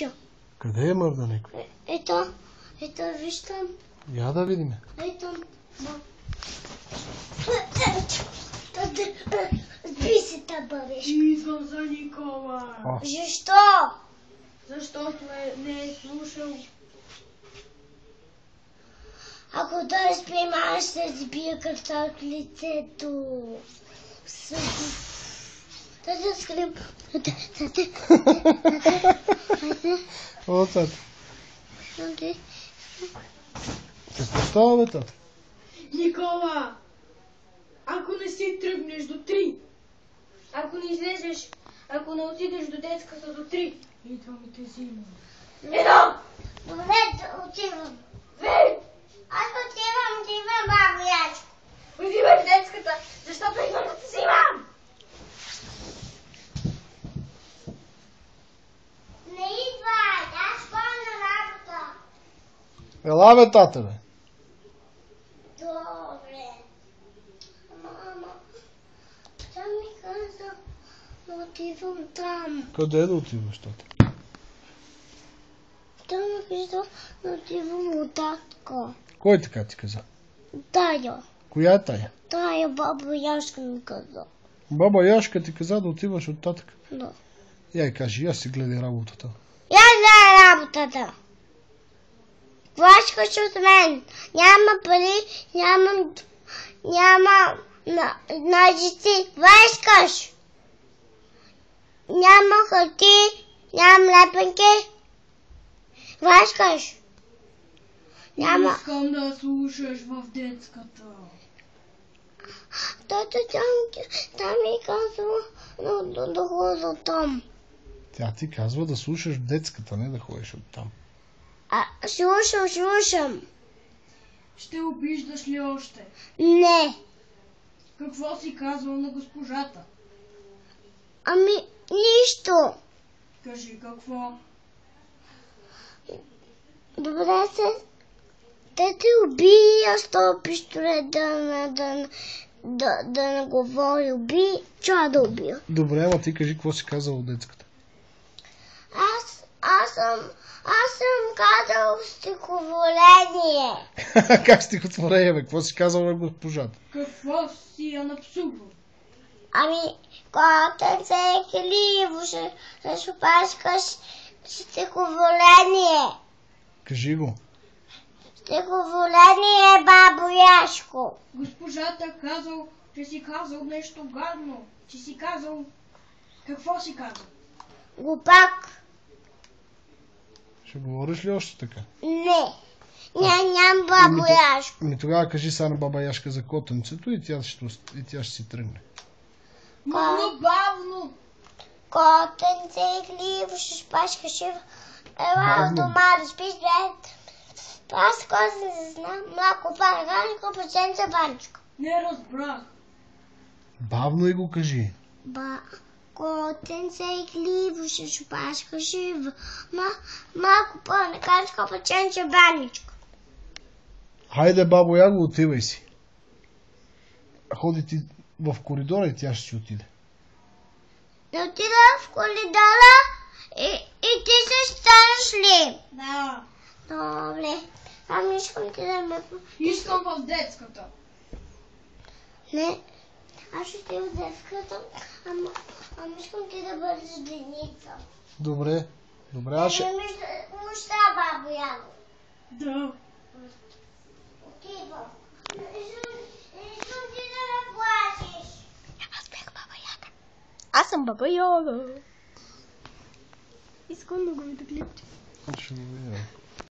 мърдаше. Къде е мърда някой? Ето, виж там. Я да видим. Ето. Сби се таба, виж. Идвам за Никола. Защо? Защото не е слушал. Ако той спи, аз ще сбия кръвта от лицето. Да скрим. О, тата. Какво става, бе, тата? Никола, ако не си тръгнеш до 3, ако не излезеш, ако не отидеш до детската до 3, идвам и те взимам. Идвам! Добре, отивам. Вей! Аз отивам, бабо Ячко. Отивай в детската, защото идвам да те взимам! Не идвай, аз ходя на работа. Ела, бе, тата, бе. Добре. Мама, тя ми каза, отивам там. Къде да отиваш, тата? Тя ми каза, отивам от татко. Кой така ти каза? Тая. Коя е тая? Тая баба Яшка ми каза. Баба Яшка ти каза да отиваш от татък. Да. Я и кажи, я си гледай работата. Я знае работата. Какво искаш от мен? Няма пари, няма ножици. Какво искаш? Няма хартии, нямам лепенки. Какво искаш? Няма. Искам да слушаш в детската. Тата там ми казва да ходя там. Тя ти казва да слушаш в детската, не да ходиш оттам. Слушам. Ще обиждаш ли още? Не. Какво си казвал на госпожата? Ами, нищо. Кажи какво? Добре се. Те те убия с този пистолет да не говори. Чува да убия. Добре, ама ти кажи какво си казал от детската. Аз съм казал стихотворение. Как стихотворение, бе? Какво си казал на госпожата? Какво си я напсувал? Ами, когато се е хиливо, ще шопашкаш стихотворение. Кажи го. Стихотворение, бабо Яшко. Госпожата казал, че си казал нещо гадно. Че си казал... Какво си казал? Глупак. Ще говориш ли още така? Не. Нямам бабо Яшко. Ами тогава кажи сега на баба Яшка за котенцето и тя ще си тръгне. Много бавно! Котенце и хлиб, ще шпашкаш. Ела дома да спиш, блед. Аз коза не знам. Малко параганика, печенце баничко. Не разбрах. Бавно и го кажи. Котенце и хлиб, ще шпашкаш. Малко параганика, печенце баничко. Хайде, бабо Яго, отивай си. Ходи ти в коридора и тя ще си отиде. Да отида в коридора и ти се станеш ли? Да. Добре. Ами искам ти да ме... Искам в детската. Не. Аз ще ти в детската, ама искам ти да бъдеш деница. Добре. Добре, аз ще... Муща, бабо Яго. Да. Отивам. Искам ти да ме плашиш. Аз бях баба Яга. Аз съм баба Йога. Искам да го видя клипче. Ще го видя.